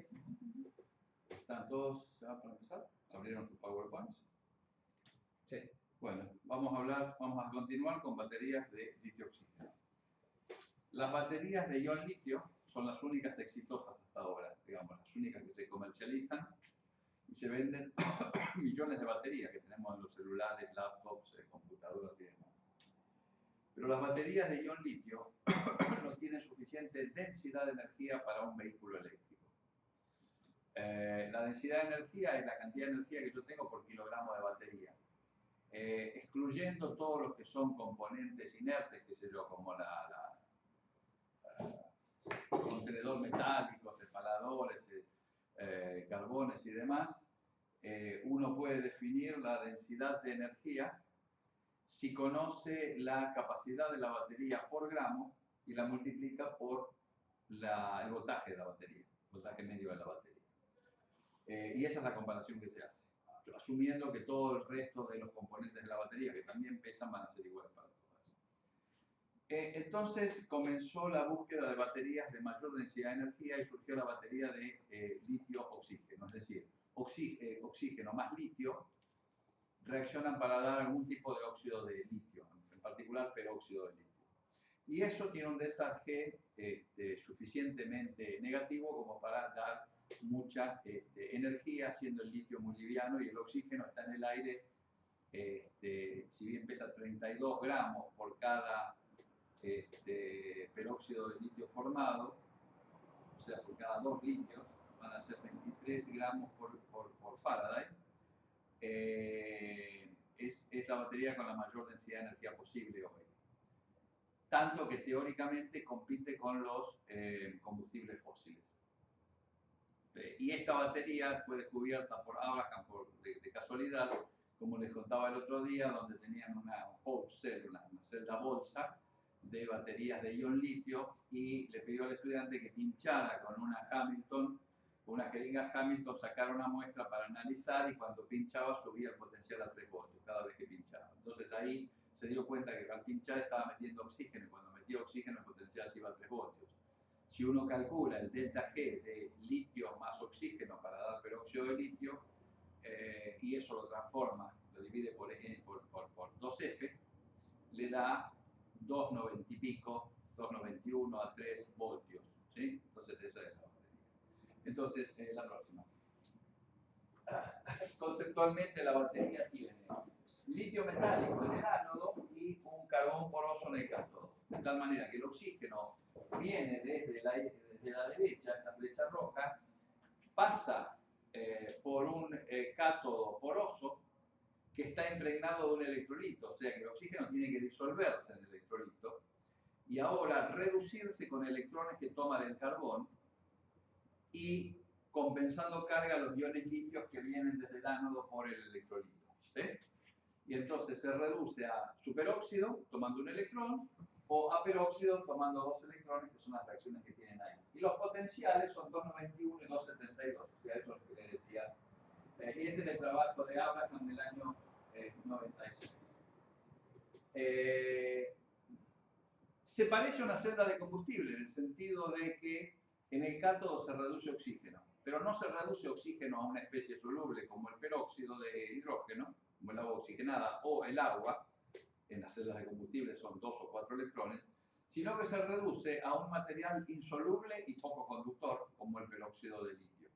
Sí. ¿Están todos ya para empezar? ¿Se abrieron sus PowerPoints? Sí. Bueno, vamos a continuar con baterías de litio-oxígeno. Las baterías de ion litio son las únicas exitosas hasta ahora, digamos, las únicas que se comercializan y se venden millones de baterías que tenemos en los celulares, laptops, computadoras y demás. Pero las baterías de ion litio no tienen suficiente densidad de energía para un vehículo eléctrico. La densidad de energía es la cantidad de energía que yo tengo por kilogramo de batería. Excluyendo todos los que son componentes inertes, qué sé yo, como contenedor metálico, separadores, carbones y demás, uno puede definir la densidad de energía si conoce la capacidad de la batería por gramo y la multiplica por el voltaje de la batería, el voltaje medio de la batería. Y esa es la comparación que se hace, asumiendo que todo el resto de los componentes de la batería, que también pesan, van a ser iguales para todas. Entonces comenzó la búsqueda de baterías de mayor densidad de energía y surgió la batería de litio-oxígeno, es decir, oxígeno más litio reaccionan para dar algún tipo de óxido de litio, en particular peróxido de litio. Y eso tiene un delta G suficientemente negativo como para dar mucha energía, siendo el litio muy liviano y el oxígeno está en el aire, si bien pesa 32 gramos por cada peróxido de litio formado, o sea, por cada 2 litios, van a ser 23 gramos por Faraday. Es la batería con la mayor densidad de energía posible hoy. Tanto que teóricamente compite con los combustibles fósiles. Y esta batería fue descubierta por Abraham de casualidad, como les contaba el otro día, donde tenían una celda bolsa de baterías de ion litio y le pidió al estudiante que pinchara con una Hamilton, una jeringa Hamilton, sacara una muestra para analizar y cuando pinchaba subía el potencial a 3 voltios cada vez que pinchaba. Entonces ahí se dio cuenta que al pinchar estaba metiendo oxígeno y cuando metía oxígeno el potencial se iba a 3 voltios. Si uno calcula el delta G de litio más oxígeno para dar peróxido de litio y eso lo transforma, lo divide por 2F, le da 2,90 y pico, 2,91 a 3 voltios. ¿Sí? Entonces esa es la batería. Entonces la próxima. Conceptualmente la batería tiene litio metálico en el ánodo y un carbón poroso en el cátodo. De tal manera que el oxígeno viene desde la derecha, esa flecha roja, pasa por un cátodo poroso que está impregnado de un electrolito, o sea que el oxígeno tiene que disolverse en el electrolito y ahora reducirse con electrones que toma del carbón y compensando carga los iones litios que vienen desde el ánodo por el electrolito. ¿Sí? Y entonces se reduce a superóxido tomando un electrón o a peróxido tomando 2 electrones, que son las reacciones que tienen ahí. Y los potenciales son 291 y 272, o sea, eso es lo que les decía. Y este es el trabajo de Abraham del año 96. Se parece a una celda de combustible en el sentido de que en el cátodo se reduce oxígeno, pero no se reduce oxígeno a una especie soluble como el peróxido de hidrógeno, como el agua oxigenada o el agua, en las celdas de combustible son 2 o 4 electrones, sino que se reduce a un material insoluble y poco conductor como el peróxido de litio,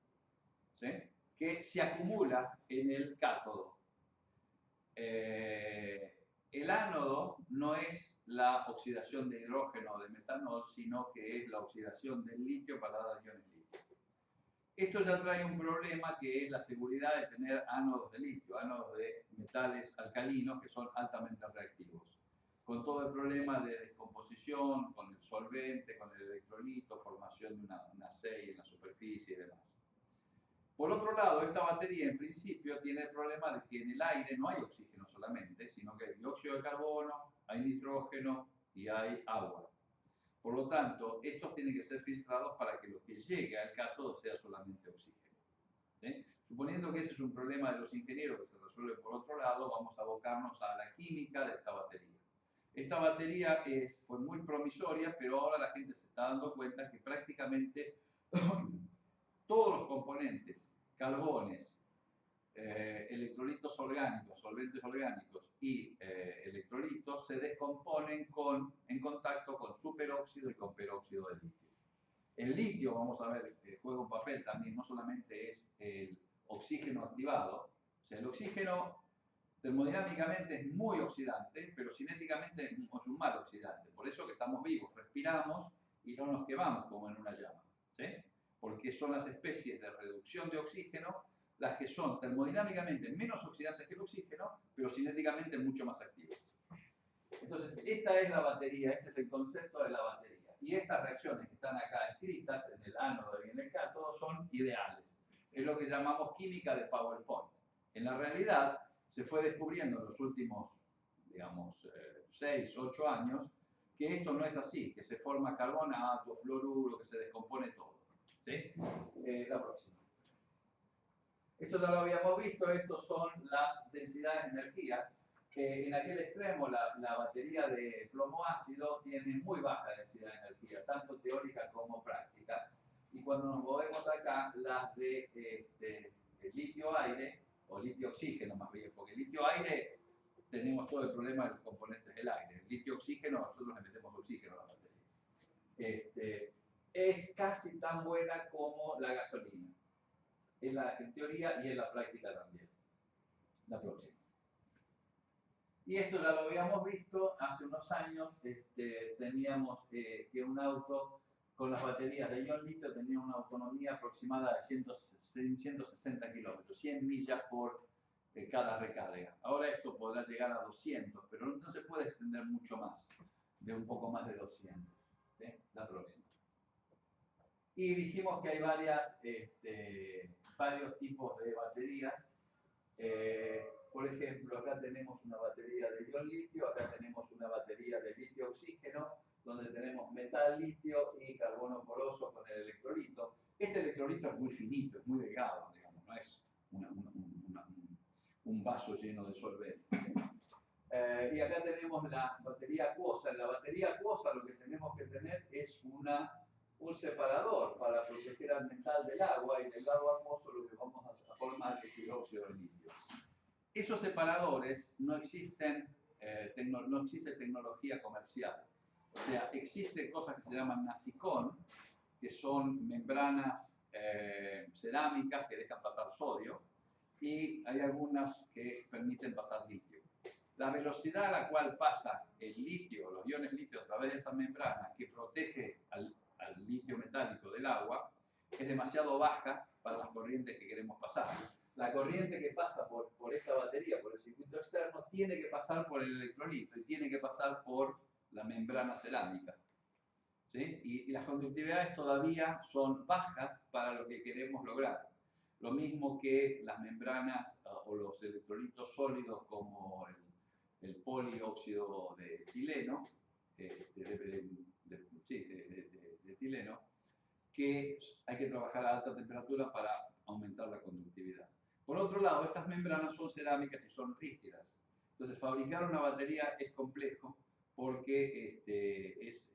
¿sí? Que se acumula en el cátodo. El ánodo no es la oxidación de hidrógeno o de metanol, sino que es la oxidación del litio para dar iones litio. Esto ya trae un problema que es la seguridad de tener ánodos de litio, ánodos de metales alcalinos que son altamente reactivos. Con todo el problema de descomposición, con el solvente, con el electrolito, formación de una CEI en la superficie y demás. Por otro lado, esta batería en principio tiene el problema de que en el aire no hay oxígeno solamente, sino que hay dióxido de carbono, hay nitrógeno y hay agua. Por lo tanto, estos tienen que ser filtrados para que lo que llegue al cátodo sea solamente oxígeno. ¿Sí? Suponiendo que ese es un problema de los ingenieros que se resuelve por otro lado, vamos a abocarnos a la química de esta batería. Esta batería fue muy promisoria, pero ahora la gente se está dando cuenta que prácticamente todos los componentes, carbones, electrolitos orgánicos, solventes orgánicos y electrolitos, se descomponen en contacto con superóxido y con peróxido de litio. El litio, vamos a ver, juega un papel también, no solamente es el oxígeno activado, o sea, el oxígeno termodinámicamente es muy oxidante, pero cinéticamente es un mal oxidante. Por eso que estamos vivos, respiramos y no nos quemamos como en una llama, ¿sí? Porque son las especies de reducción de oxígeno las que son termodinámicamente menos oxidantes que el oxígeno, pero cinéticamente mucho más activas. Entonces, esta es la batería, este es el concepto de la batería. Y estas reacciones que están acá escritas en el ánodo y en el cátodo son ideales. Es lo que llamamos química de PowerPoint. En la realidad, se fue descubriendo en los últimos, digamos, 6, 8 años, que esto no es así, que se forma carbonato, fluoruro, que se descompone todo. ¿Sí? La próxima. Esto ya lo habíamos visto, estos son las densidades de energía. En aquel extremo, la batería de plomo ácido tiene muy baja densidad de energía, tanto teórica como práctica. Y cuando nos movemos acá, las de litio-aire, o litio-oxígeno más bien, porque litio-aire tenemos todo el problema de los componentes del aire. El litio-oxígeno, nosotros le metemos oxígeno a la batería. Es casi tan buena como la gasolina, en teoría y en la práctica también. La próxima. Y esto ya lo habíamos visto hace unos años. Teníamos que un auto con las baterías de ion litio tenía una autonomía aproximada de 160 kilómetros, 100 millas por cada recarga. Ahora esto podrá llegar a 200, pero no se puede extender mucho más, de un poco más de 200. ¿Sí? La próxima. Y dijimos que hay varios tipos de baterías. Por ejemplo, acá tenemos una batería de ion litio, acá tenemos una batería de litio-oxígeno, donde tenemos metal litio y carbono poroso con el electrolito. Este electrolito es muy finito, es muy delgado, digamos, no es un vaso lleno de solvente. Y acá tenemos la batería acuosa. En la batería acuosa lo que tenemos que tener es un separador para proteger al metal del agua, y del lado acuoso lo que vamos a formar es hidróxido de litio. Esos separadores no existen, no existe tecnología comercial. O sea, existen cosas que se llaman nasicón, que son membranas cerámicas que dejan pasar sodio, y hay algunas que permiten pasar litio. La velocidad a la cual pasa el litio, los iones litio a través de esa membrana que protege al litio metálico del agua, es demasiado baja para las corrientes que queremos pasar. La corriente que pasa por esta batería, por el circuito externo, tiene que pasar por el electrolito y tiene que pasar por la membrana cerámica. ¿Sí? Y las conductividades todavía son bajas para lo que queremos lograr. Lo mismo que las membranas o los electrolitos sólidos como el polióxido de etileno, de etileno, que hay que trabajar a alta temperatura para aumentar la conductividad. Por otro lado, estas membranas son cerámicas y son rígidas. Entonces, fabricar una batería es complejo porque es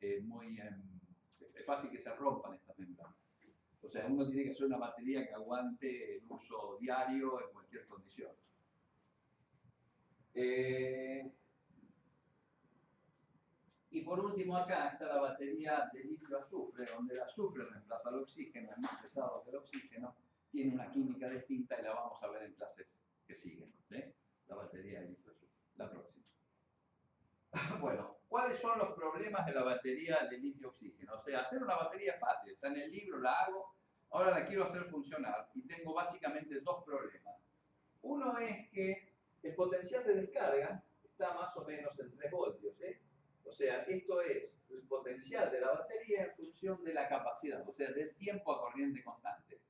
fácil que se rompan estas membranas. O sea, uno tiene que hacer una batería que aguante el uso diario en cualquier condición. Y por último acá está la batería de litio-azufre, donde el azufre reemplaza al oxígeno, es más pesado que el oxígeno, tiene una química distinta y la vamos a ver en clases que siguen. ¿Sí? La batería de litio-azufre. La próxima. Bueno, ¿cuáles son los problemas de la batería de litio-oxígeno? O sea, hacer una batería es fácil, está en el libro, la hago, ahora la quiero hacer funcionar y tengo básicamente dos problemas. Uno es que el potencial de descarga está más o menos en 3 voltios. O sea, esto es el potencial de la batería en función de la capacidad, o sea, del tiempo a corriente constante.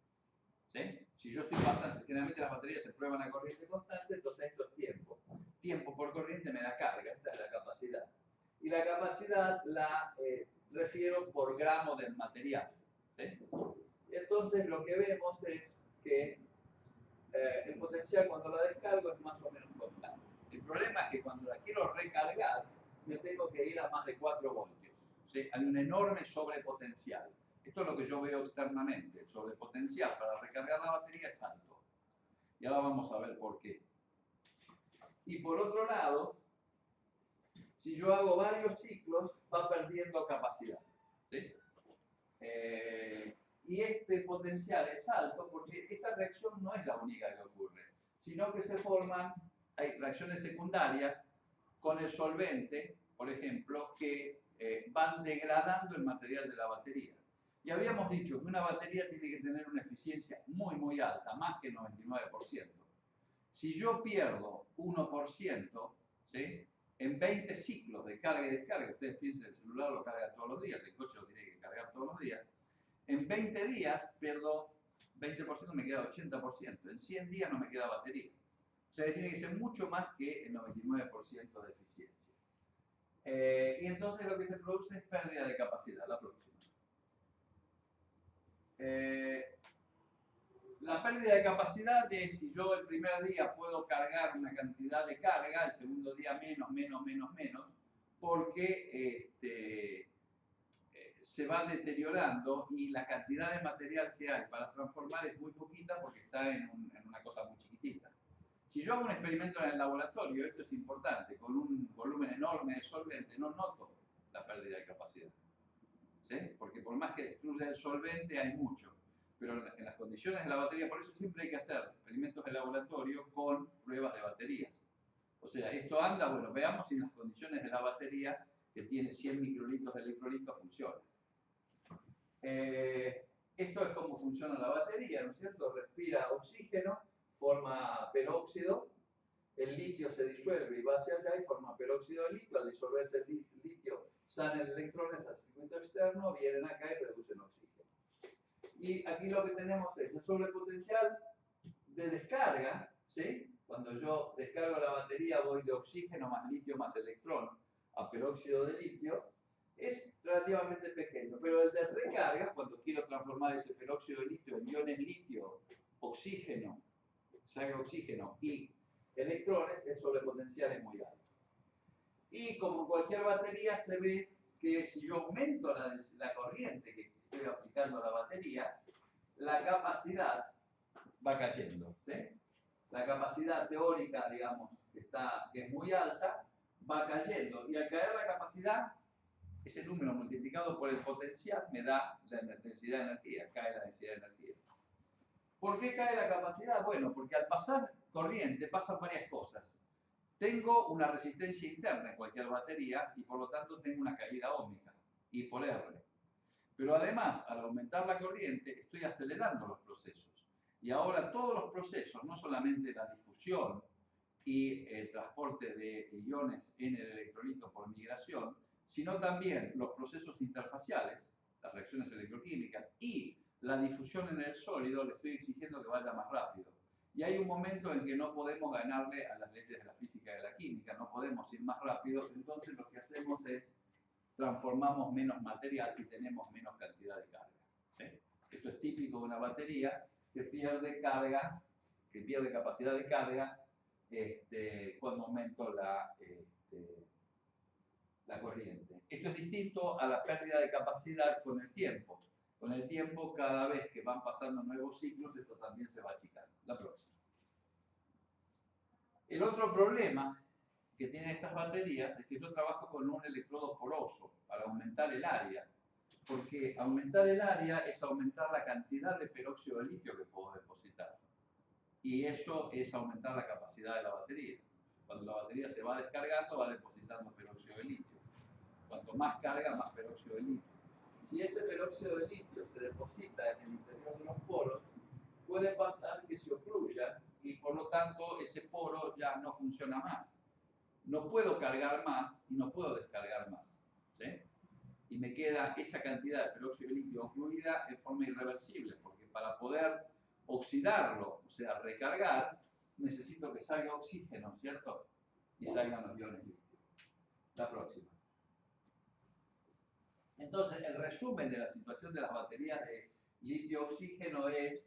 ¿Sí? Si yo estoy pasando, generalmente las baterías se prueban a corriente constante, entonces esto es tiempo. Tiempo por corriente me da carga, esta es la capacidad. Y la capacidad la refiero por gramo del material. ¿Sí? Entonces lo que vemos es que el potencial cuando la descargo es más o menos constante. El problema es que cuando la quiero recargar, me tengo que ir a más de 4 voltios. ¿Sí? Hay un enorme sobrepotencial. Esto es lo que yo veo externamente. El sobrepotencial para recargar la batería es alto. Y ahora vamos a ver por qué. Y por otro lado, si yo hago varios ciclos, va perdiendo capacidad. ¿Sí? Y este potencial es alto porque esta reacción no es la única que ocurre, sino que se forman, hay reacciones secundarias con el solvente, por ejemplo, que van degradando el material de la batería. Y habíamos dicho que una batería tiene que tener una eficiencia muy, muy alta, más que el 99%. Si yo pierdo 1%, ¿sí? En 20 ciclos de carga y descarga, ustedes piensen, el celular lo carga todos los días, el coche lo tiene que cargar todos los días, en 20 días pierdo 20%, me queda 80%, en 100 días no me queda batería. O sea, tiene que ser mucho más que el 99% de eficiencia. Y entonces lo que se produce es pérdida de capacidad. La próxima. La pérdida de capacidad es si yo el primer día puedo cargar una cantidad de carga, el segundo día menos, porque se va deteriorando y la cantidad de material que hay para transformar es muy poquita porque está en una cosa muy chiquitita. Si yo hago un experimento en el laboratorio, esto es importante, con un volumen enorme de solvente, no noto la pérdida de capacidad. ¿Sí? Porque por más que destruya el solvente hay mucho. Pero en las condiciones de la batería, por eso siempre hay que hacer experimentos de laboratorio con pruebas de baterías. O sea, esto anda, bueno, veamos si en las condiciones de la batería, que tiene 100 microlitros de electrolito, funciona. Esto es cómo funciona la batería, ¿no es cierto? Respira oxígeno, forma peróxido, el litio se disuelve y va hacia allá y forma peróxido de litio. Al disolverse el litio, salen electrones al circuito externo, vienen acá y reducen oxígeno. Y aquí lo que tenemos es el sobrepotencial de descarga, ¿sí? Cuando yo descargo la batería voy de oxígeno más litio más electrón a peróxido de litio, es relativamente pequeño, pero el de recarga, cuando quiero transformar ese peróxido de litio en iones litio, oxígeno, salga oxígeno y electrones, el sobrepotencial es muy alto. Y como cualquier batería se ve que si yo aumento la corriente que estoy aplicando a la batería, la capacidad va cayendo, ¿sí? La capacidad teórica, digamos, que es muy alta, va cayendo. Y al caer la capacidad, ese número multiplicado por el potencial me da la densidad de energía, cae la densidad de energía. ¿Por qué cae la capacidad? Bueno, porque al pasar corriente pasan varias cosas. Tengo una resistencia interna en cualquier batería y por lo tanto tengo una caída óhmica, I por R. Pero además, al aumentar la corriente, estoy acelerando los procesos. Y ahora todos los procesos, no solamente la difusión y el transporte de iones en el electrolito por migración, sino también los procesos interfaciales, las reacciones electroquímicas y la difusión en el sólido, le estoy exigiendo que vaya más rápido. Y hay un momento en que no podemos ganarle a las leyes de la física y de la química, no podemos ir más rápido, entonces lo que hacemos es transformamos menos material y tenemos menos cantidad de carga. ¿Sí? Esto es típico de una batería que pierde carga, que pierde capacidad de carga cuando aumento la corriente. Esto es distinto a la pérdida de capacidad con el tiempo. Con el tiempo, cada vez que van pasando nuevos ciclos, esto también se va achicando. La próxima. El otro problema que tienen estas baterías es que yo trabajo con un electrodo poroso para aumentar el área. Porque aumentar el área es aumentar la cantidad de peróxido de litio que puedo depositar. Y eso es aumentar la capacidad de la batería. Cuando la batería se va descargando, va depositando peróxido de litio. Cuanto más carga, más peróxido de litio. Si ese peróxido de litio se deposita en el interior de los poros, puede pasar que se ocluya y por lo tanto ese poro ya no funciona más. No puedo cargar más y no puedo descargar más. ¿Sí? Y me queda esa cantidad de peróxido de litio ocluida en forma irreversible, porque para poder oxidarlo, o sea, recargar, necesito que salga oxígeno, ¿cierto? Y salgan los iones litio. La próxima. Entonces, el resumen de la situación de las baterías de litio-oxígeno es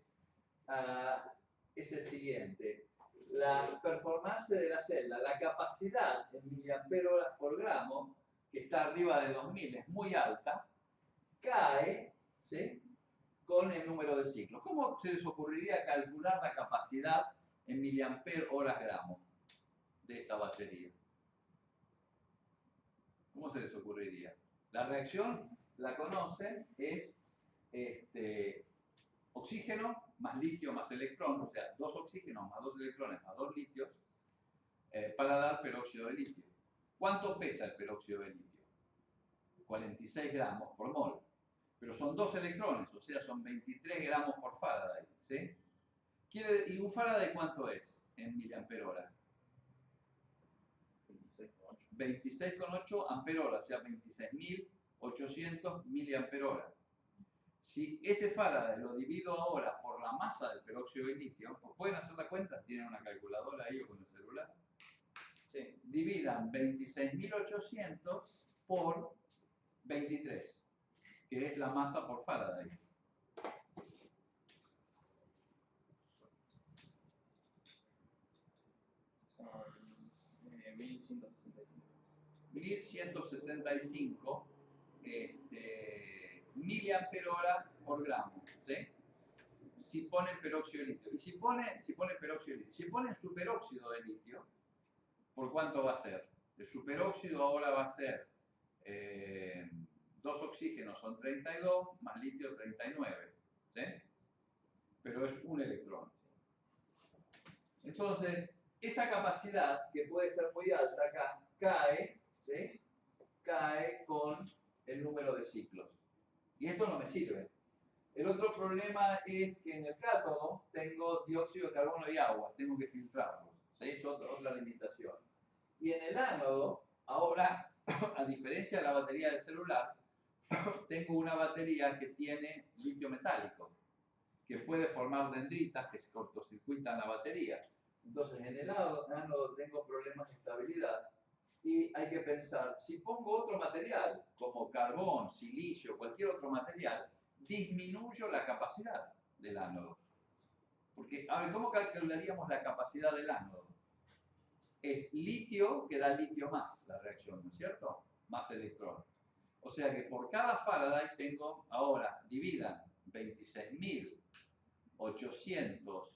el siguiente. La performance de la celda, la capacidad en miliamperes por gramo, que está arriba de 2000, es muy alta, cae, ¿sí? con el número de ciclos. ¿Cómo se les ocurriría calcular la capacidad en miliampere horas gramo de esta batería? ¿Cómo se les ocurriría? La reacción, la conocen, es oxígeno más litio más electrón, o sea, 2 oxígenos más 2 electrones más 2 litios, para dar peróxido de litio. ¿Cuánto pesa el peróxido de litio? 46 gramos por mol. Pero son 2 electrones, o sea, son 23 gramos por Faraday, ¿sí? ¿Y un Faraday cuánto es en miliampere hora? 26,8 ampere hora, o sea, 26.800 miliampere hora. Si ese Faraday lo divido ahora por la masa del peróxido de litio, ¿pueden hacer la cuenta? ¿Tienen una calculadora ahí o con el celular? Sí. Dividan 26.800 por 23, que es la masa por Faraday. Son 1165. 1165 miliampere hora por gramo, ¿sí? Si ponen peróxido de litio. Y si ponen peróxido de litio. Si ponen superóxido de litio, ¿por cuánto va a ser? El superóxido ahora va a ser 2 oxígenos son 32, más litio 39, ¿sí? Pero es un electrón. Entonces, esa capacidad, que puede ser muy alta acá, cae, ¿sí? Cae con el número de ciclos. Y esto no me sirve. El otro problema es que en el cátodo tengo dióxido de carbono y agua, tengo que filtrarlos, ¿sí? Es otra limitación. Y en el ánodo, ahora, a diferencia de la batería del celular, tengo una batería que tiene litio metálico, que puede formar dendritas que se cortocircuitan la batería. Entonces, en el ánodo tengo problemas de estabilidad y hay que pensar, si pongo otro material, como carbón, silicio, cualquier otro material, disminuyo la capacidad del ánodo. Porque, a ver, ¿cómo calcularíamos la capacidad del ánodo? Es litio que da litio más la reacción, ¿no es cierto? Más electrón. O sea que por cada Faraday tengo, ahora, dividan 26.800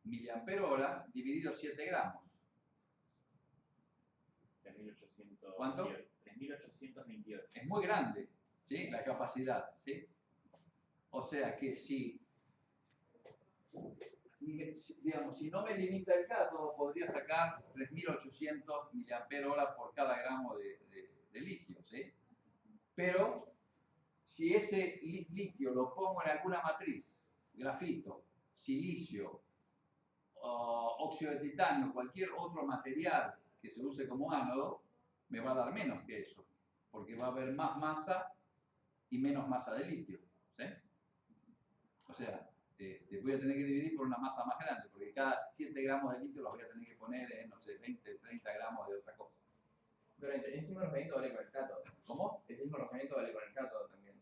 miliampere hora dividido 7 gramos. 3.800. ¿Cuánto? 3.828. Es muy grande, ¿sí? La capacidad, ¿sí? O sea que si, digamos, si no me limita el cátodo, podría sacar 3.800 miliampere hora por cada gramo de litio, ¿sí? Pero si ese litio lo pongo en alguna matriz, grafito, silicio, óxido de titanio, cualquier otro material que se use como ánodo, me va a dar menos que eso, porque va a haber más masa y menos masa de litio, ¿sí? O sea, voy a tener que dividir por una masa más grande, porque cada 7 gramos de litio los voy a tener que poner en, no sé, 20, 30 gramos de otra cosa. Pero ese mismo alojamiento vale con el cátodo. ¿Cómo? Ese mismo alojamiento vale con el cátodo también.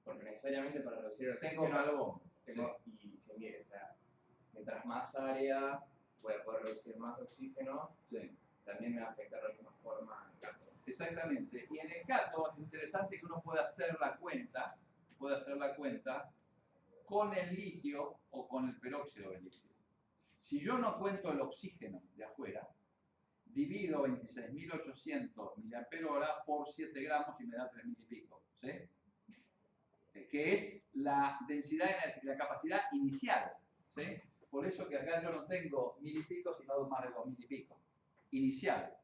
Porque necesariamente para reducir el Tengo carbón. Sí. Y mientras más área voy a poder reducir más oxígeno, Sí. También me va a afectar de la misma forma el cátodo. Exactamente. Y en el cátodo es interesante que uno pueda hacer la cuenta con el litio o con el peróxido de litio. Si yo no cuento el oxígeno de afuera, divido 26.800 miliampere hora por 7 gramos y me da 3.000 y pico, ¿sí? Que es la densidad, la capacidad inicial, ¿sí? Por eso que acá yo no tengo 1.000 y pico, sino más de 2.000 y pico, inicial.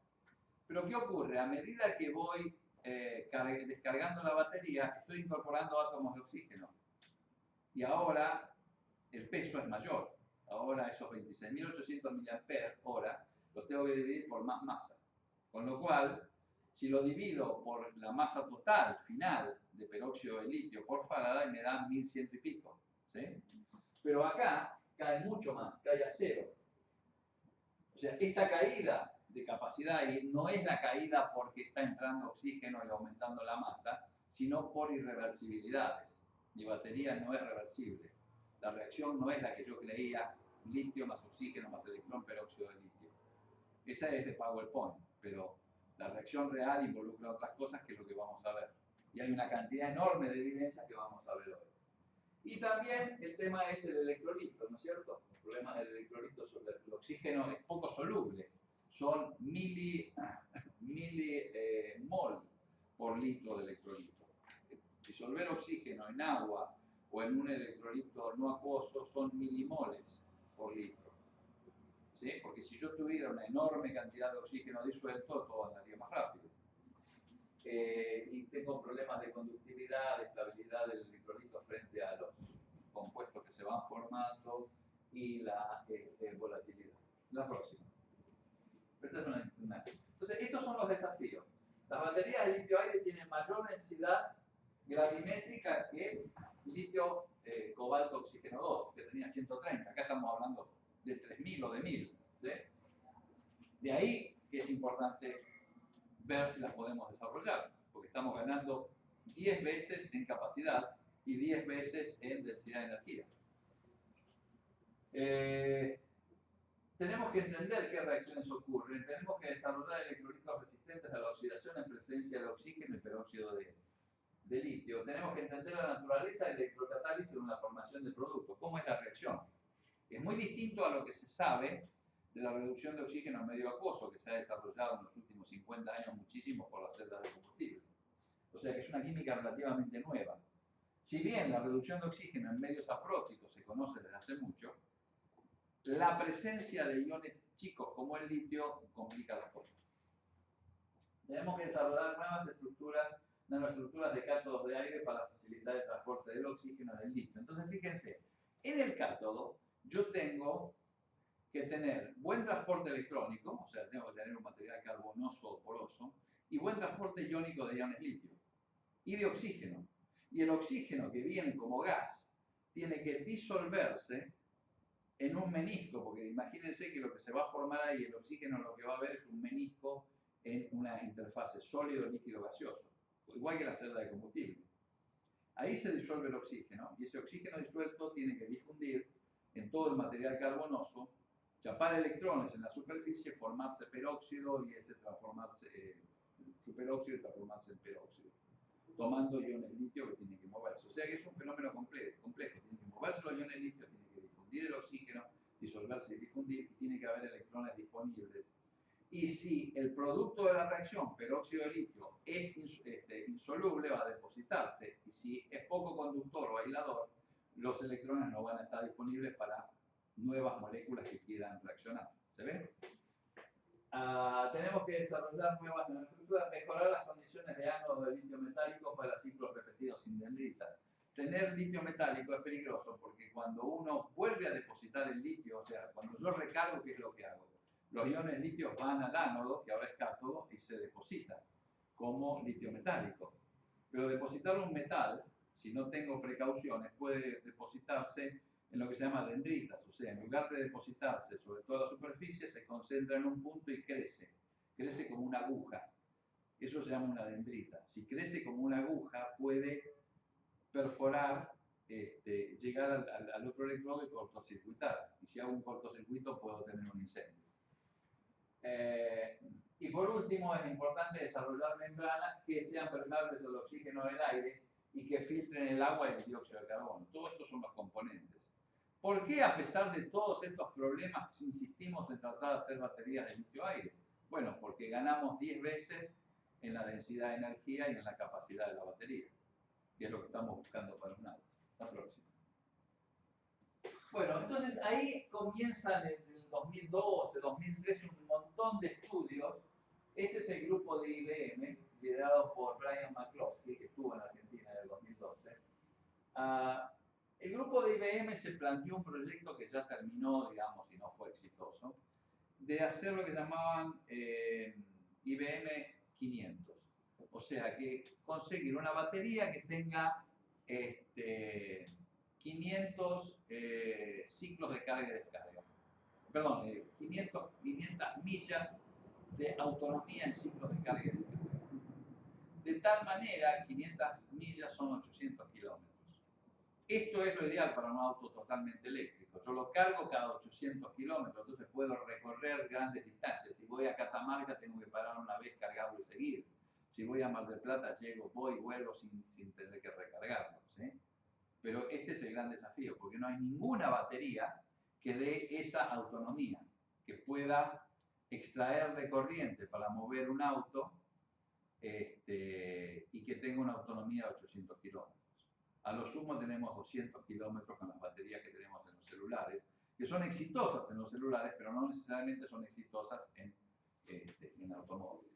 Pero ¿qué ocurre? A medida que voy descargando la batería, estoy incorporando átomos de oxígeno. Y ahora el peso es mayor. Ahora esos 26.800 miliampere hora los tengo que dividir por más masa. Con lo cual, si lo divido por la masa total final de peróxido de litio por Faraday, me dan 1.100 y pico, ¿sí? Pero acá cae mucho más, cae a 0. O sea, esta caída de capacidad no es la caída porque está entrando oxígeno y aumentando la masa, sino por irreversibilidades. Mi batería no es reversible. La reacción no es la que yo creía, litio más oxígeno más electrón peróxido de litio. Esa es de PowerPoint, pero la reacción real involucra otras cosas que es lo que vamos a ver. Y hay una cantidad enorme de evidencia que vamos a ver hoy. Y también el tema es el electrolito, ¿no es cierto? Los problemas del electrolito sobre el oxígeno es poco soluble, son milimol por litro de electrolito. Disolver oxígeno en agua o en un electrolito no acuoso son milimoles por litro. ¿Sí? Porque si yo tuviera una enorme cantidad de oxígeno disuelto, todo andaría más rápido. Y tengo problemas de conductividad, de estabilidad del electrolito frente a los compuestos que se van formando y la volatilidad. La próxima. Esta es una imagen. Entonces, estos son los desafíos. Las baterías de litio-aire tienen mayor densidad gravimétrica que litio cobalto oxígeno 2, que tenía 130. Acá estamos hablando de 3000 o de 1000. ¿Sí? De ahí que es importante ver si las podemos desarrollar, porque estamos ganando 10 veces en capacidad y 10 veces en densidad de energía. Tenemos que entender qué reacciones ocurren, tenemos que desarrollar electrolitos resistentes a la oxidación en presencia de oxígeno y peróxido de litio. Tenemos que entender la naturaleza de la electrocatálisis en la formación de productos, cómo es la reacción. Es muy distinto a lo que se sabe de la reducción de oxígeno en medio acuoso, que se ha desarrollado en los últimos 50 años muchísimo por las celdas de combustible. O sea que es una química relativamente nueva. Si bien la reducción de oxígeno en medios apróticos se conoce desde hace mucho, la presencia de iones chicos como el litio complica las cosas. Tenemos que desarrollar nuevas estructuras, nanoestructuras de cátodos de aire para facilitar el transporte del oxígeno del litio. Entonces, fíjense, en el cátodo yo tengo que tener buen transporte electrónico, o sea, tengo que tener un material carbonoso o poroso, y buen transporte iónico de iones litio, y de oxígeno. Y el oxígeno que viene como gas tiene que disolverse en un menisco, porque imagínense que lo que se va a formar ahí, el oxígeno lo que va a haber es un menisco en una interfase sólido, líquido, gaseoso, igual que la celda de combustible. Ahí se disuelve el oxígeno, y ese oxígeno disuelto tiene que difundir en todo el material carbonoso, chapar electrones en la superficie, formarse peróxido y ese transformarse superóxido y transformarse en peróxido, tomando iones litio que tienen que moverse. O sea que es un fenómeno complejo. Tienen que moverse los iones litio, tienen que difundir el oxígeno, disolverse y difundir, y tiene que haber electrones disponibles. Y si el producto de la reacción, peróxido de litio, es insoluble, va a depositarse. Y si es poco conductor o aislador, los electrones no van a estar disponibles para nuevas moléculas que quieran reaccionar. ¿Se ve? Tenemos que desarrollar nuevas nanoestructuras, mejorar las condiciones de ánodos de litio metálico para ciclos repetidos sin dendritas. Tener litio metálico es peligroso porque cuando uno vuelve a depositar el litio, o sea, cuando yo recargo, ¿qué es lo que hago? Los iones litios van al ánodo, que ahora es cátodo, y se depositan como litio metálico. Pero depositar un metal, si no tengo precauciones, puede depositarse en lo que se llama dendritas, o sea, en lugar de depositarse sobre toda la superficie, se concentra en un punto y crece como una aguja. Eso se llama una dendrita. Si crece como una aguja, puede perforar, llegar al otro electrodo y cortocircuitar. Y si hago un cortocircuito, puedo tener un incendio. Y por último, es importante desarrollar membranas que sean permeables al oxígeno del aire y que filtren el agua y el dióxido de carbono. Todos estos son los componentes. ¿Por qué, a pesar de todos estos problemas, insistimos en tratar de hacer baterías de litio-aire? Bueno, porque ganamos 10 veces en la densidad de energía y en la capacidad de la batería, que es lo que estamos buscando para un auto. La próxima. Bueno, entonces ahí comienzan en el 2012, 2013 un montón de estudios. Este es el grupo de IBM, liderado por Brian McCloskey, que estuvo en Argentina en el 2012. El grupo de IBM se planteó un proyecto que ya terminó, digamos, y no fue exitoso, de hacer lo que llamaban IBM 500. O sea, que conseguir una batería que tenga 500 ciclos de carga y descarga. Perdón, 500 millas de autonomía en ciclos de carga y descarga. De tal manera, 500 millas son 800 kilómetros. Esto es lo ideal para un auto totalmente eléctrico. Yo lo cargo cada 800 kilómetros, entonces puedo recorrer grandes distancias. Si voy a Catamarca, tengo que parar una vez, cargarlo y seguir. Si voy a Mar del Plata, llego, voy, vuelvo sin tener que recargarlo. ¿Sí? Pero este es el gran desafío, porque no hay ninguna batería que dé esa autonomía, que pueda extraerle corriente para mover un auto y que tenga una autonomía de 800 kilómetros. A lo sumo tenemos 200 kilómetros con las baterías que tenemos en los celulares, que son exitosas en los celulares, pero no necesariamente son exitosas en automóviles.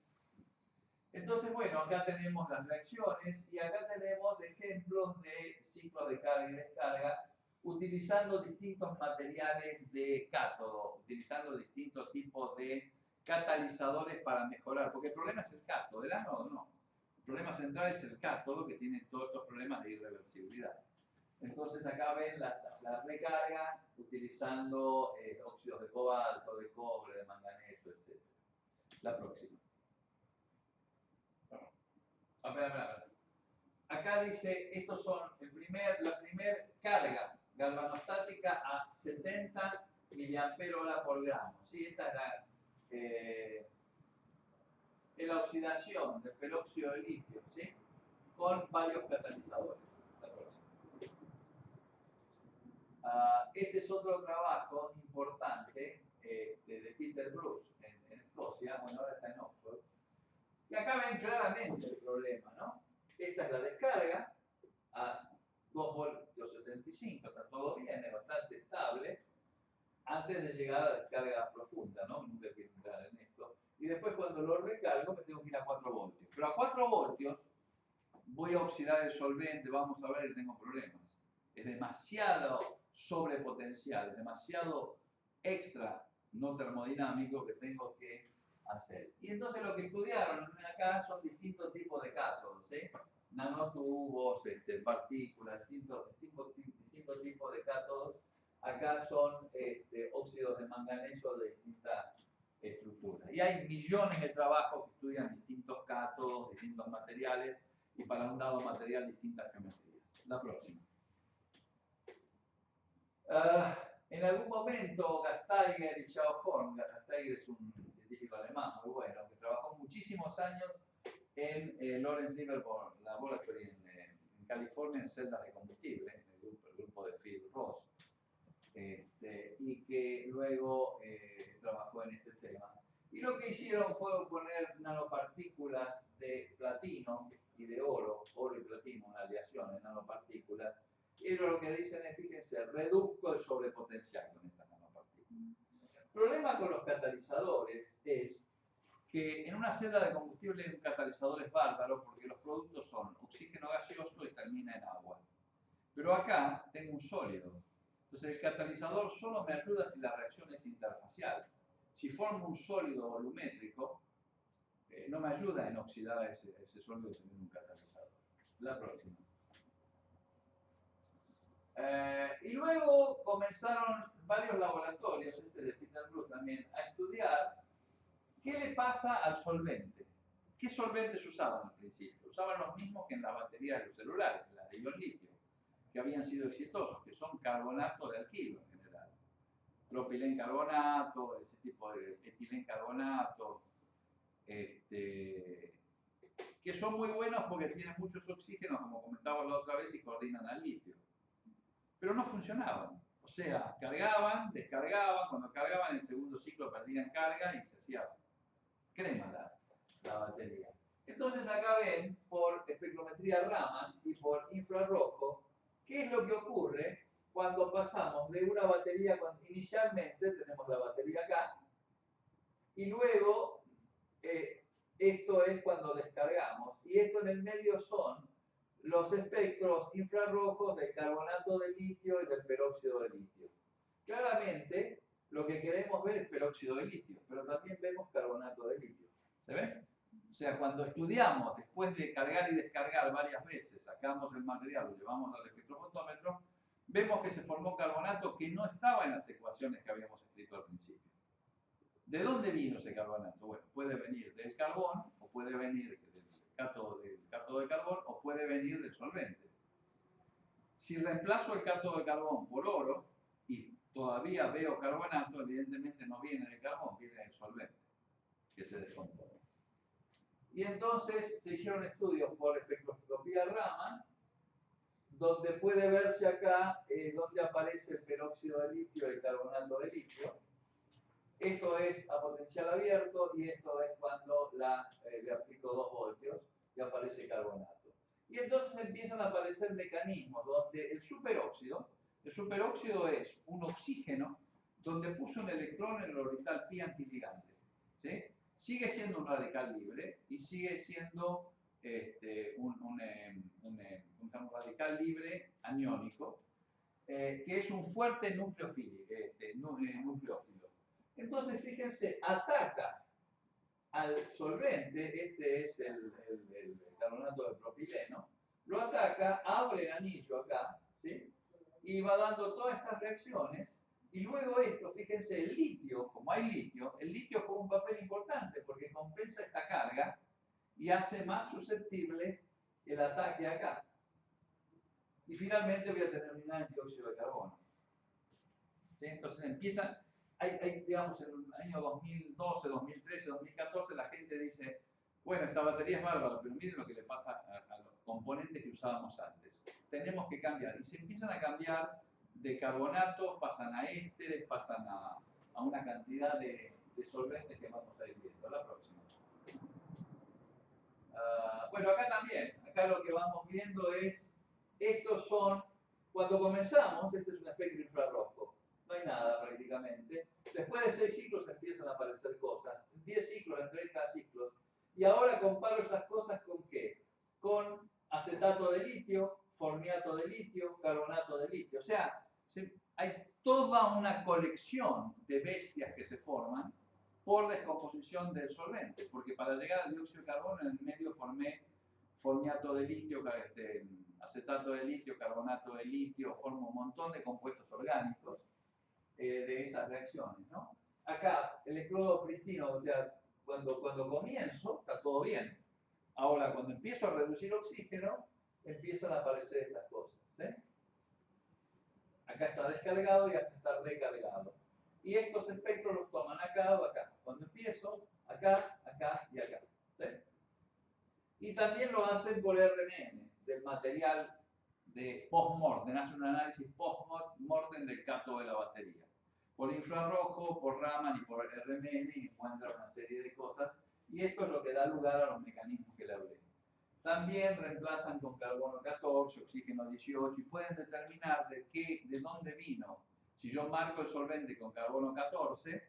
Entonces, bueno, acá tenemos las reacciones y acá tenemos ejemplos de ciclos de carga y descarga utilizando distintos materiales de cátodo, utilizando distintos tipos de catalizadores para mejorar, porque el problema es el cátodo, el ánodo no. El problema central es el cátodo, que tiene todos estos problemas de irreversibilidad. Entonces acá ven la recarga utilizando óxidos de cobalto, de cobre, de manganeso, etc. La próxima. Espera. Acá dice, estos son la primera carga galvanostática a 70 mAh por gramo. ¿Sí? Esta es la oxidación del peróxido de litio, ¿sí? Con varios catalizadores. La próxima. Este es otro trabajo importante de Peter Bruce en Escocia, bueno, ahora está en Oxford. Y acá ven claramente el problema, ¿no? Esta es la descarga a 2 voltios 75, está todo bien, es bastante estable, antes de llegar a la descarga profunda, ¿no? Nunca quiero entrar en esto. Y después cuando lo recargo me tengo que ir a 4 voltios. Pero a 4 voltios voy a oxidar el solvente, vamos a ver que tengo problemas. Es demasiado sobrepotencial, es demasiado extra no termodinámico que tengo que hacer. Y entonces lo que estudiaron acá son distintos tipos de cátodos, ¿sí? Nanotubos, partículas, distintos tipos de cátodos. Acá son óxidos de manganeso de distinta estructura. Y hay millones de trabajos que estudian distintos cátodos, distintos materiales, y para un dado material distintas geometrías. La próxima. En algún momento Gasteiger y Schauhorn, Gasteiger es un científico alemán muy bueno, que trabajó muchísimos años en Lawrence Livermore Laboratory en California en celdas de combustible, en el grupo de Phil Ross, y que luego trabajó en este tema. Y lo que hicieron fue poner nanopartículas de platino y de oro y platino, una aleación en nanopartículas. Y lo que dicen es, fíjense, reduzco el sobrepotencial con estas nanopartículas. El problema con los catalizadores es que en una celda de combustible un catalizador es bárbaro porque los productos son oxígeno gaseoso y termina en agua. Pero acá tengo un sólido. Entonces el catalizador solo me ayuda si la reacción es interfacial. Si formo un sólido volumétrico, no me ayuda en oxidar a ese sólido teniendo un catalizador. La próxima. Y luego comenzaron varios laboratorios, este de Peter Bruce también, a estudiar qué le pasa al solvente. ¿Qué solventes usaban al principio? Usaban los mismos que en las baterías de los celulares, las de ion litio, que habían sido exitosos, que son carbonato de alquilo en general. Propilencarbonato, ese tipo de etilencarbonato, que son muy buenos porque tienen muchos oxígenos, como comentábamos la otra vez, y coordinan al litio. Pero no funcionaban. O sea, cargaban, descargaban, cuando cargaban en el segundo ciclo perdían carga y se hacía crema la batería. Entonces acá ven por espectrometría Raman y por infrarrojo qué es lo que ocurre cuando pasamos de una batería, cuando inicialmente tenemos la batería acá y luego esto es cuando descargamos y esto en el medio son los espectros infrarrojos del carbonato de litio y del peróxido de litio. Claramente, lo que queremos ver es peróxido de litio, pero también vemos carbonato de litio. ¿Se ve? O sea, cuando estudiamos, después de cargar y descargar varias veces, sacamos el material, lo llevamos al espectrofotómetro, vemos que se formó carbonato que no estaba en las ecuaciones que habíamos escrito al principio. ¿De dónde vino ese carbonato? Bueno, puede venir del carbón, o puede venir del cátodo de carbón, o puede venir del solvente. Si reemplazo el cátodo de carbón por oro, y todavía veo carbonato, evidentemente no viene del carbón, viene del solvente, que se descompone. Y entonces se hicieron estudios por espectroscopía Raman, donde puede verse acá donde aparece el peróxido de litio y el carbonato de litio. Esto es a potencial abierto y esto es cuando le aplico 2 voltios y aparece carbonato. Y entonces empiezan a aparecer mecanismos donde el superóxido es un oxígeno donde puso un electrón en el orbital pi antiligante. ¿Sí? Sigue siendo un radical libre y sigue siendo un radical libre aniónico, que es un fuerte nucleófilo. Entonces, fíjense, ataca al solvente, este es el carbonato de propileno, lo ataca, abre el anillo acá, ¿sí? Y va dando todas estas reacciones, y luego esto, fíjense, el litio, como hay litio, el litio juega un papel importante porque compensa esta carga y hace más susceptible el ataque acá. Y finalmente voy a terminar en dióxido de carbono. ¿Sí? Entonces empiezan, digamos, en el año 2012, 2013, 2014, la gente dice, bueno, esta batería es bárbara, pero miren lo que le pasa a los componentes que usábamos antes. Tenemos que cambiar. Y se empiezan a cambiar de carbonato, pasan a ésteres, pasan a una cantidad de solventes que vamos a ir viendo. La próxima. Bueno, acá también, acá lo que vamos viendo es, estos son, cuando comenzamos, este es un espectro infrarrojo, no hay nada prácticamente. Después de 6 ciclos empiezan a aparecer cosas, en 10 ciclos, en 30 ciclos, y ahora comparo esas cosas con ¿qué? Con acetato de litio, formiato de litio, carbonato de litio. O sea, hay toda una colección de bestias que se forman por descomposición del solvente, porque para llegar al dióxido de carbono en el medio formé formiato de litio, acetato de litio, carbonato de litio, formo un montón de compuestos orgánicos de esas reacciones, ¿no? Acá, electrodo pristino, o sea, cuando comienzo, está todo bien. Ahora, cuando empiezo a reducir oxígeno, empiezan a aparecer estas cosas, ¿eh? Acá está descargado y acá está recargado. Y estos espectros los toman acá o acá. Cuando empiezo, acá, acá y acá. ¿Sí? Y también lo hacen por RMN, del material de post-mortem. Hacen un análisis post-mortem del cátodo de la batería. Por infrarrojo, por Raman y por RMN, y encuentran una serie de cosas. Y esto es lo que da lugar a los mecanismos que le hablé. También reemplazan con carbono 14, oxígeno 18 y pueden determinar de dónde vino. Si yo marco el solvente con carbono 14,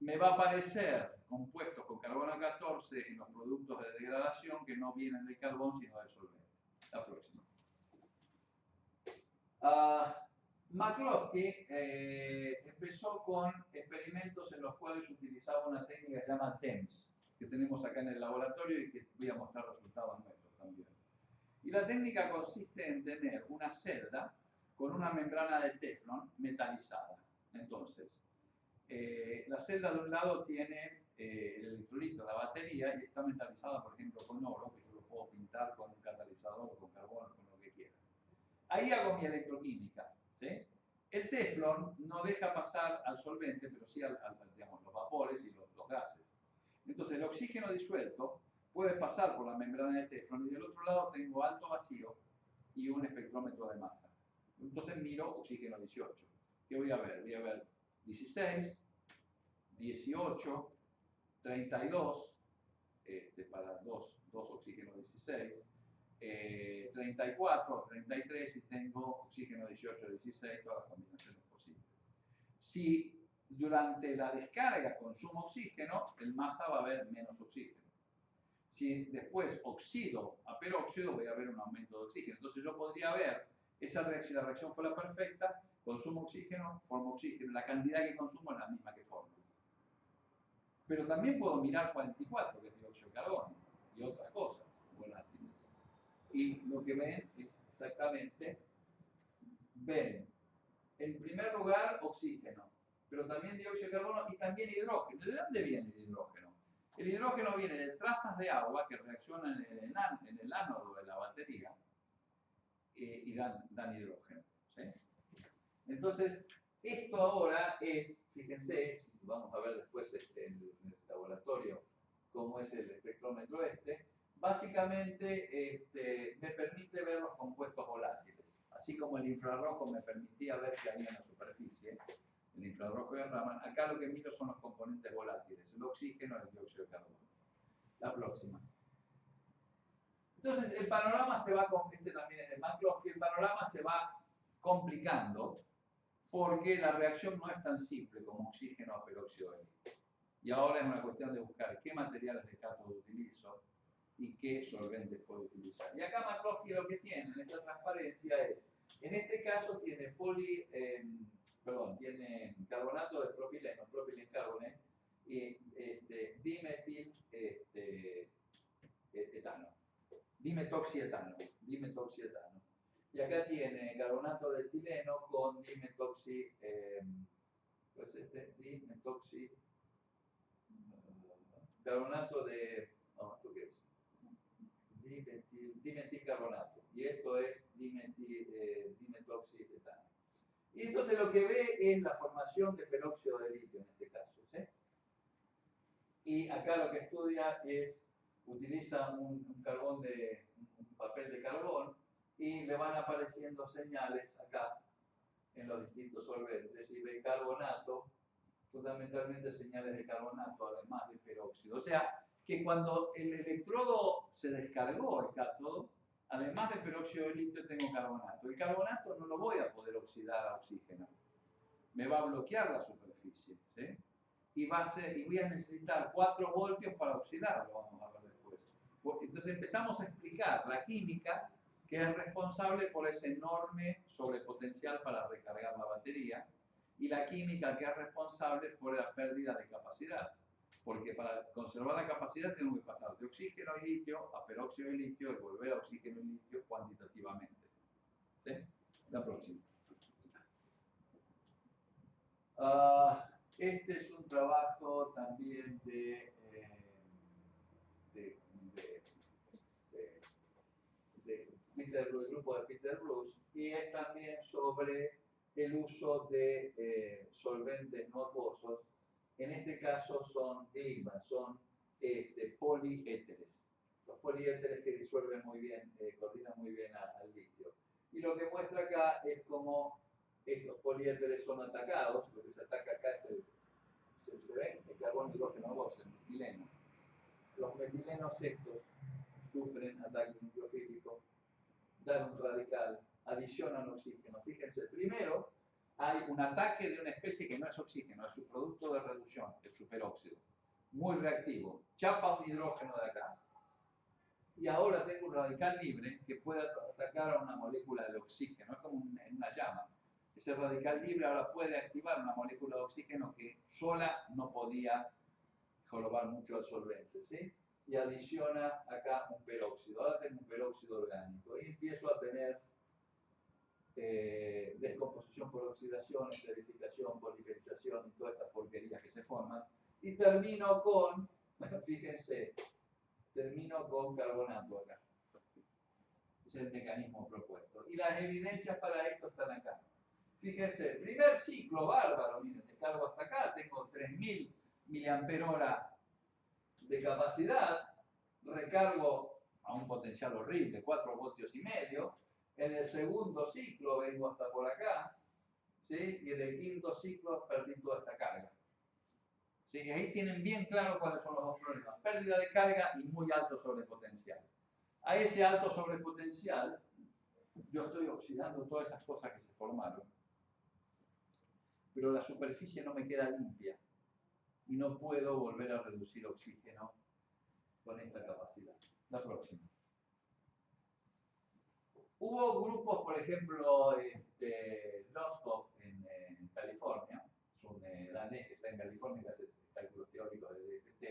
me va a aparecer compuestos con carbono 14 en los productos de degradación que no vienen del carbón sino del solvente. La próxima. McCloskey empezó con experimentos en los cuales utilizaba una técnica que se llama TEMS, que tenemos acá en el laboratorio y que voy a mostrar resultados nuestros también. Y la técnica consiste en tener una celda con una membrana de teflón metalizada. Entonces, la celda de un lado tiene el electrolito, la batería, y está metalizada, por ejemplo, con oro, que yo lo puedo pintar con un catalizador, con carbón, con lo que quiera. Ahí hago mi electroquímica, ¿sí? El teflón no deja pasar al solvente, pero sí digamos, los vapores y los gases. Entonces, el oxígeno disuelto puede pasar por la membrana de teflón y del otro lado tengo alto vacío y un espectrómetro de masa. Entonces miro oxígeno 18. ¿Qué voy a ver? Voy a ver 16, 18, 32, para dos oxígenos 16, 34, 33 y tengo oxígeno 18, 16, todas las combinaciones posibles. Si durante la descarga consumo oxígeno, en masa va a haber menos oxígeno. Si después oxido a peróxido, voy a ver un aumento de oxígeno. Entonces yo podría ver, si la reacción fuera perfecta, consumo oxígeno, formo oxígeno. La cantidad que consumo es la misma que formo. Pero también puedo mirar 44, que es dióxido de carbono, y otras cosas volátiles. Y lo que ven es exactamente, ven, en primer lugar, oxígeno, pero también dióxido de carbono y también hidrógeno. ¿De dónde viene el hidrógeno? El hidrógeno viene de trazas de agua que reaccionan en el ánodo de la batería y dan hidrógeno. ¿Sí? Entonces, esto ahora es, fíjense, vamos a ver después en el laboratorio cómo es el espectrómetro básicamente me permite ver los compuestos volátiles. así como el infrarrojo me permitía ver qué había en la superficie, el infrarrojo de Raman, acá lo que miro son los componentes volátiles, el oxígeno y el dióxido de carbono. La próxima. Entonces el panorama se va, este también es de McCloskey, el panorama se va complicando porque la reacción no es tan simple como oxígeno a peróxido de litio. Y ahora es una cuestión de buscar qué materiales de cátodo utilizo y qué solventes puedo utilizar. Y acá McCloskey lo que tiene en esta transparencia es, en este caso tiene tiene carbonato de propileno, propilengarbonate, y dimetil etano, dimetoxietano. Y acá tiene carbonato de etileno con carbonato de, no, ¿esto qué es? Dimetilcarbonato. Y esto es dimetoxietano. Y entonces lo que ve es la formación de peróxido de litio en este caso, ¿sí? Y acá lo que estudia es, utiliza un papel de carbón y le van apareciendo señales acá en los distintos solventes y ve carbonato, fundamentalmente señales de carbonato, además de peróxido. O sea, que cuando el electrodo se descargó, el cátodo, además de peróxido de litio tengo carbonato. El carbonato no lo voy a poder oxidar a oxígeno. Me va a bloquear la superficie, ¿sí? Y voy a necesitar 4 voltios para oxidarlo, vamos a ver después. Entonces empezamos a explicar la química que es responsable por ese enorme sobrepotencial para recargar la batería y la química que es responsable por la pérdida de capacidad. Porque para conservar la capacidad tengo que pasar de oxígeno y litio a peróxido de litio y volver a oxígeno y litio cuantitativamente. ¿Sí? La próxima. Este es un trabajo también del grupo de Peter Bruce, y es también sobre el uso de solventes no acuosos. En este caso son glimas, son poliéteres. Los poliéteres que disuelven muy bien, coordinan muy bien al litio. Y lo que muestra acá es cómo estos poliéteres son atacados. Lo que se ataca acá es se ve el carbono, hidrógeno, oxígeno, el metileno. Los metilenos estos sufren ataque nucleofílico, dan un radical, adicionan oxígeno. Fíjense, primero hay un ataque de una especie que no es oxígeno, es su producto de reducción, el superóxido, muy reactivo, chapa un hidrógeno de acá. Y ahora tengo un radical libre que puede atacar a una molécula de oxígeno, es como en una llama. Ese radical libre ahora puede activar una molécula de oxígeno que sola no podía jorobar mucho al solvente, ¿sí? Y adiciona acá un peróxido. Ahora tengo un peróxido orgánico y empiezo a tener descomposición por oxidación, esterificación, polimerización y todas estas porquerías que se forman. Y termino con, fíjense, termino con carbonato acá. Es el mecanismo propuesto. Y las evidencias para esto están acá. Fíjense, primer ciclo, bárbaro, miren, descargo hasta acá, tengo 3000 mAh de capacidad, recargo a un potencial horrible, 4 voltios y medio. En el segundo ciclo vengo hasta por acá, ¿sí? Y en el quinto ciclo perdí toda esta carga. ¿Sí? Y ahí tienen bien claro cuáles son los dos problemas: pérdida de carga y muy alto sobrepotencial. A ese alto sobrepotencial, yo estoy oxidando todas esas cosas que se formaron, pero la superficie no me queda limpia y no puedo volver a reducir oxígeno con esta capacidad. La próxima. Hubo grupos, por ejemplo, Noskov en California, es un danés que está en California, que hace cálculos teóricos de DFT,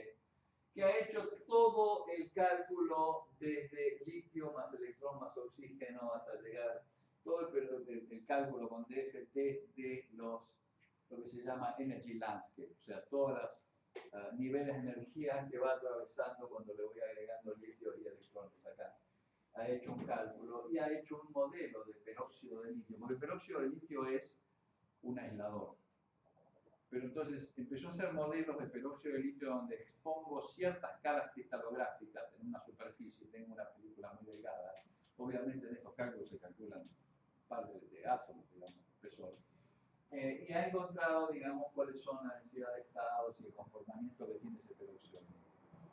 que ha hecho todo el cálculo desde litio más electrón más oxígeno hasta llegar, todo el cálculo con DFT de lo que se llama energy landscape, o sea, todos los niveles de energía que va atravesando cuando le voy agregando litio y electrones acá. Ha hecho un cálculo y ha hecho un modelo de peróxido de litio, porque el peróxido de litio es un aislador. Pero entonces empezó a hacer modelos de peróxido de litio donde expongo ciertas caras cristalográficas en una superficie, tengo una película muy delgada. Obviamente en estos cálculos se calculan par de átomos, digamos, espesor. Y ha encontrado, digamos, cuáles son las densidades de estados y el comportamiento que tiene ese peróxido.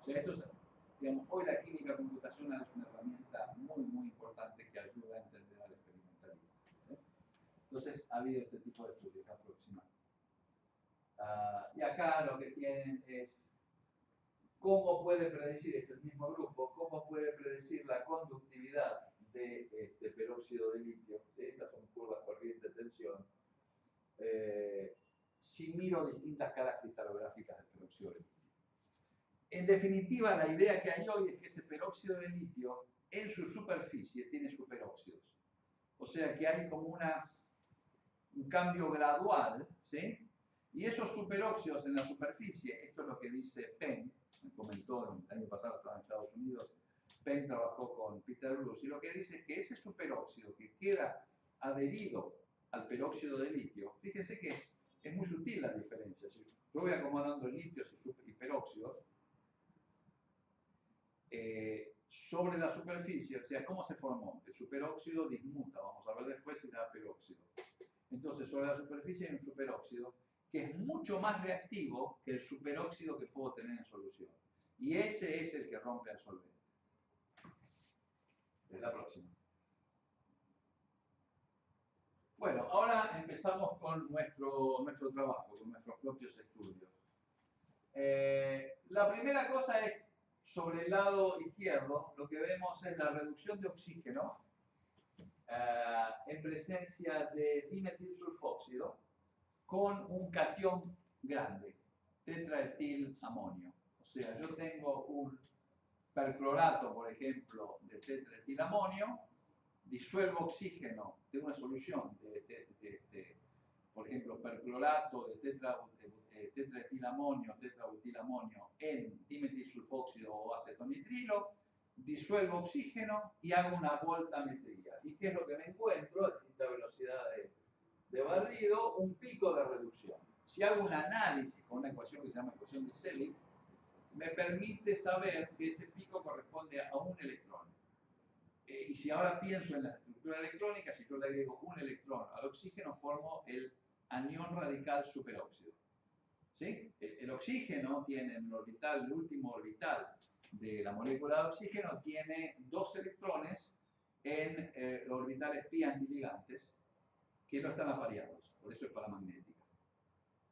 O sea, esto es, digamos, hoy la química computacional es una herramienta muy, muy importante que ayuda a entender al experimentalista. Entonces, ha habido este tipo de estudios aproximados. Y acá lo que tienen es cómo puede predecir, es el mismo grupo, cómo puede predecir la conductividad de este peróxido de litio. ¿Sí? Estas son curvas corrientes de tensión. Si miro distintas caras cristalográficas del peróxido de litio. En definitiva, la idea que hay hoy es que ese peróxido de litio en su superficie tiene superóxidos. O sea que hay como un cambio gradual, ¿sí? Y esos superóxidos en la superficie, esto es lo que dice Penn, me comentó el año pasado, estaba en Estados Unidos, Penn trabajó con Peter Bruce, y lo que dice es que ese superóxido que queda adherido al peróxido de litio, fíjense que es muy sutil la diferencia. Si yo voy acomodando litios y peróxidos sobre la superficie, o sea, ¿cómo se formó? El superóxido dismuta, vamos a ver después si da peróxido. Entonces, sobre la superficie hay un superóxido que es mucho más reactivo que el superóxido que puedo tener en solución. Y ese es el que rompe al solvente. Es la próxima. Bueno, ahora empezamos con nuestro trabajo, con nuestros propios estudios. La primera cosa es, sobre el lado izquierdo, lo que vemos es la reducción de oxígeno en presencia de dimetilsulfóxido con un catión grande, tetraetilamonio. O sea, yo tengo un perclorato, por ejemplo, de tetraetilamonio, disuelvo oxígeno de una solución por ejemplo, perclorato de tetraetilamonio, tetrabutilamonio en dimetilsulfóxido o acetonitrilo, disuelvo oxígeno y hago una voltametría. ¿Y qué es lo que me encuentro a distinta velocidad de barrido? Un pico de reducción. Si hago un análisis con una ecuación que se llama ecuación de Selig, me permite saber que ese pico corresponde a un electrón. Y si ahora pienso en la estructura electrónica, si yo le agrego un electrón al oxígeno, formo el anión radical superóxido. ¿Sí? El oxígeno tiene en el orbital, el último orbital de la molécula de oxígeno, tiene 2 electrones en los orbitales pi antiligantes que no están apareados, por eso es paramagnética.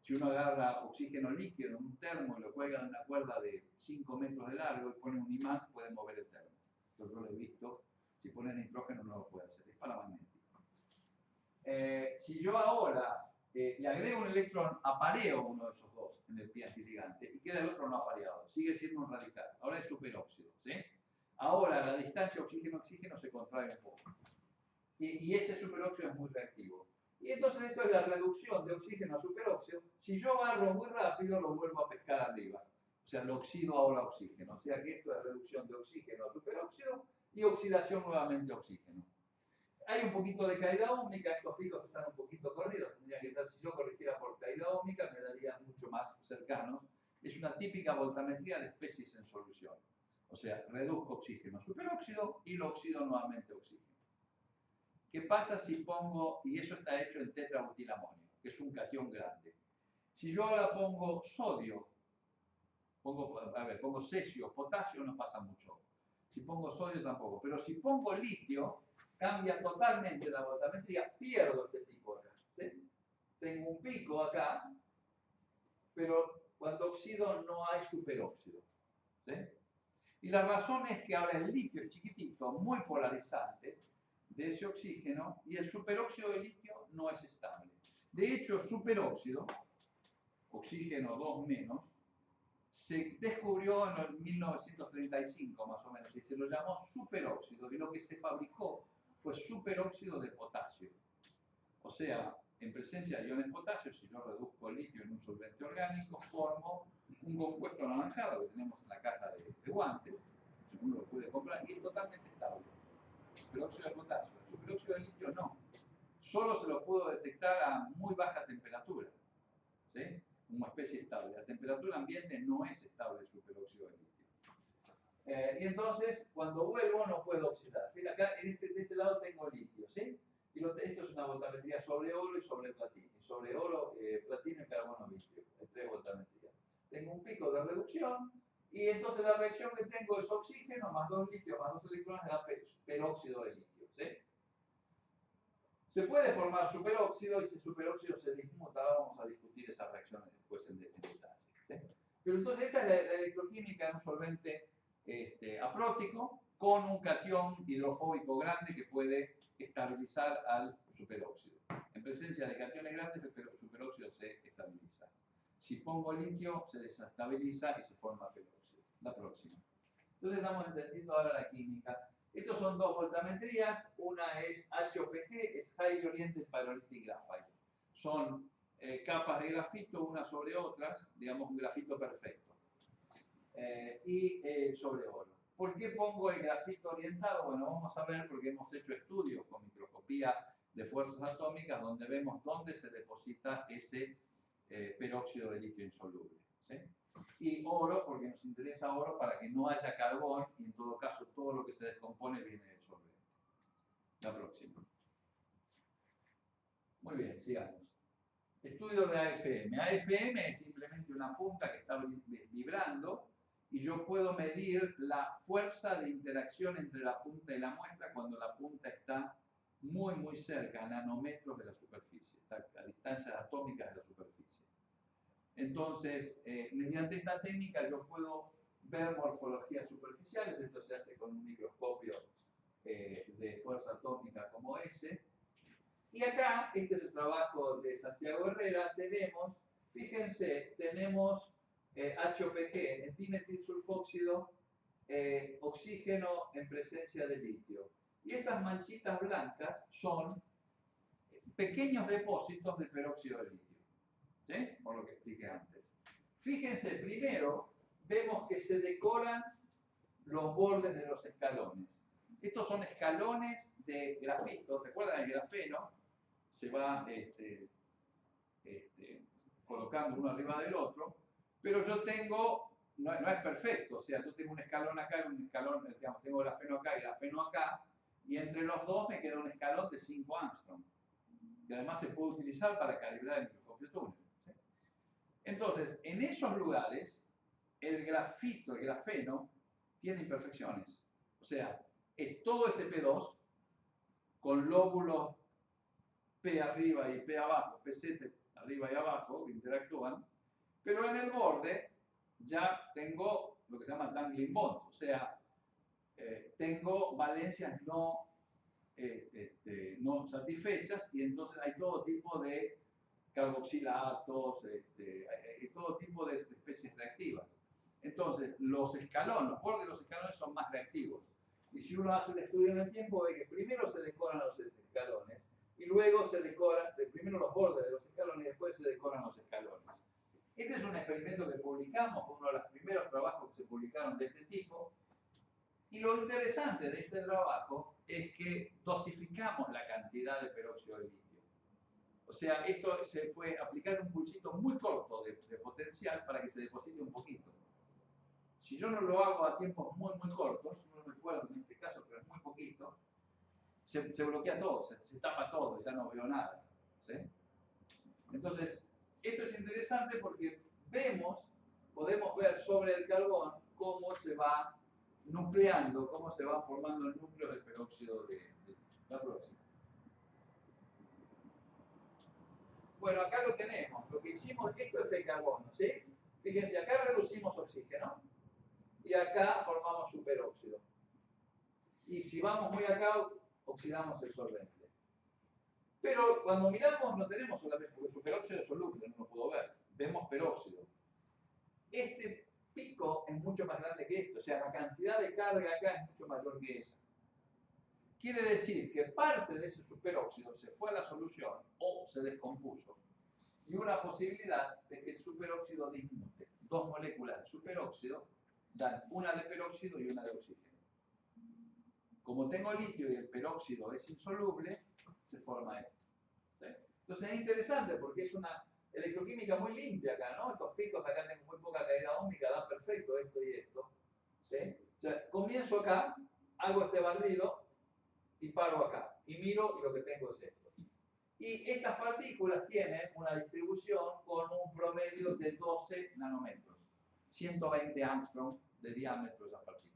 Si uno agarra oxígeno líquido en un termo y lo cuelga en una cuerda de 5 metros de largo y pone un imán, puede mover el termo. Yo lo he visto. Si pone nitrógeno no lo puede hacer, es paramagnético. Si yo ahora le agrego un electrón, apareo uno de esos dos en el pi antiligante y queda el otro no apareado, sigue siendo un radical, ahora es superóxido, ¿sí? Ahora la distancia oxígeno-oxígeno se contrae un poco y ese superóxido es muy reactivo. Y entonces esto es la reducción de oxígeno a superóxido. Si yo barro muy rápido lo vuelvo a pescar arriba, o sea, lo oxido ahora a oxígeno, o sea que esto es reducción de oxígeno a superóxido y oxidación nuevamente a oxígeno. Hay un poquito de caída óhmica, estos picos están un poquito corridos, tendría que estar, si yo corrigiera por caída óhmica, me daría mucho más cercanos. Es una típica voltametría de especies en solución. O sea, reduzco oxígeno a superóxido y lo oxido nuevamente a oxígeno. ¿Qué pasa si pongo, y eso está hecho en tetrabutilamonio, que es un catión grande? Si yo ahora pongo sodio, pongo cesio, potasio, no pasa mucho. Si pongo sodio tampoco, pero si pongo litio, cambia totalmente la voltametría, pierdo este pico acá. ¿Sí? Tengo un pico acá, pero cuando oxido no hay superóxido. ¿Sí? Y la razón es que ahora el litio es chiquitito, muy polarizante de ese oxígeno, y el superóxido de litio no es estable. De hecho, superóxido, oxígeno 2 menos, se descubrió en 1935 más o menos y se lo llamó superóxido y lo que se fabricó fue superóxido de potasio. O sea, en presencia de iones potasio, si yo reduzco el litio en un solvente orgánico, formo un compuesto anaranjado que tenemos en la caja de guantes, si uno lo puede comprar, y es totalmente estable. Superóxido de potasio. El superóxido de litio no. Solo se lo puedo detectar a muy baja temperatura. ¿Sí? Una especie estable. A temperatura ambiente no es estable el superóxido de litio. Y entonces, cuando vuelvo, no puedo oxidar. Mira, acá de este lado tengo litio, ¿sí? Esto es una voltametría sobre oro y sobre platino. Sobre oro, platino y carbono vitrio. Hay 3 voltametrías. Tengo un pico de reducción y entonces la reacción que tengo es oxígeno más 2 litios más 2 electrones da peróxido de litio. ¿Sí? Se puede formar superóxido y si superóxido se dismuta, ahora vamos a discutir esas reacciones después en detalle. ¿Sí? Pero entonces esta es la electroquímica de un solvente aprótico con un catión hidrofóbico grande que puede estabilizar al superóxido. En presencia de cationes grandes el superóxido se estabiliza. Si pongo litio se desestabiliza y se forma peróxido. La próxima. Entonces estamos entendiendo ahora la química. Estos son 2 voltametrías, una es HOPG, es Highly Oriented Pyrolytic Graphite. Son capas de grafito unas sobre otras, digamos un grafito perfecto. Y sobre oro. ¿Por qué pongo el grafito orientado? Bueno, vamos a ver porque hemos hecho estudios con microscopía de fuerzas atómicas donde vemos dónde se deposita ese peróxido de litio insoluble. ¿Sí? Y oro, porque nos interesa oro para que no haya carbón y en todo caso todo lo que se descompone viene del solvente. La próxima. Muy bien, sigamos. Estudio de AFM. AFM es simplemente una punta que está vibrando y yo puedo medir la fuerza de interacción entre la punta y la muestra cuando la punta está muy, muy cerca, a nanómetros de la superficie, está a distancias atómicas de la superficie. Entonces, mediante esta técnica yo puedo ver morfologías superficiales, esto se hace con un microscopio de fuerza atómica como ese. Y acá, este es el trabajo de Santiago Herrera, tenemos, fíjense, tenemos HOPG, etimetilsulfóxido, oxígeno en presencia de litio. Y estas manchitas blancas son pequeños depósitos de peróxido de litio. ¿Sí? Por lo que expliqué antes. Fíjense, primero vemos que se decoran los bordes de los escalones. Estos son escalones de grafito. ¿Recuerdan el grafeno? Se va colocando uno arriba del otro, pero yo tengo, no es perfecto, o sea, yo tengo un escalón acá y un escalón, digamos, tengo grafeno acá y grafeno acá, y entre los dos me queda un escalón de 5 Angstrom. Y además se puede utilizar para calibrar el microscopio túnel. ¿Sí? Entonces, en esos lugares, el grafito, el grafeno, tiene imperfecciones. O sea, es todo SP2 con lóbulos P arriba y P abajo, P7 arriba y abajo, que interactúan, pero en el borde ya tengo lo que se llama dangling bonds, o sea, tengo valencias no satisfechas y entonces hay todo tipo de carboxilatos, todo tipo de especies reactivas. Entonces, los escalones, los bordes de los escalones son más reactivos. Y si uno hace un estudio en el tiempo, ve que primero se decoran los escalones y luego se decoran, primero los bordes de los escalones y después se decoran los escalones. Este es un experimento que publicamos, fue uno de los primeros trabajos que se publicaron de este tipo. Y lo interesante de este trabajo es que dosificamos la cantidad de peróxido de litio. O sea, esto se fue a aplicar un pulsito muy corto de potencial para que se deposite un poquito. Si yo no lo hago a tiempos muy, muy cortos, no recuerdo en este caso, pero es muy poquito, se bloquea todo, se tapa todo, ya no veo nada. ¿Sí? Entonces, esto es interesante porque podemos ver sobre el carbón cómo se va nucleando, cómo se van formando el núcleo del peróxido de la próxima. Bueno, acá lo tenemos. Lo que hicimos, esto es el carbono, ¿sí? Fíjense, acá reducimos oxígeno y acá formamos superóxido. Y si vamos muy acá, oxidamos el solvente. Pero cuando miramos no tenemos solamente, porque el superóxido es soluble, no lo puedo ver. Vemos peróxido. Este pico es mucho más grande que esto, o sea, la cantidad de carga acá es mucho mayor que esa. Quiere decir que parte de ese superóxido se fue a la solución o se descompuso. Y una posibilidad es que el superóxido dismute. 2 moléculas de superóxido dan una de peróxido y una de oxígeno. Como tengo litio y el peróxido es insoluble, se forma esto. ¿Sí? Entonces es interesante porque es una electroquímica muy limpia acá, ¿no? Estos picos acá tengo muy poca caída óhmica, dan perfecto esto y esto. ¿Sí? O sea, comienzo acá, hago este barrido, y paro acá. Y miro y lo que tengo es esto. Y estas partículas tienen una distribución con un promedio de 12 nanómetros. 120 angstrom de diámetro esa partícula.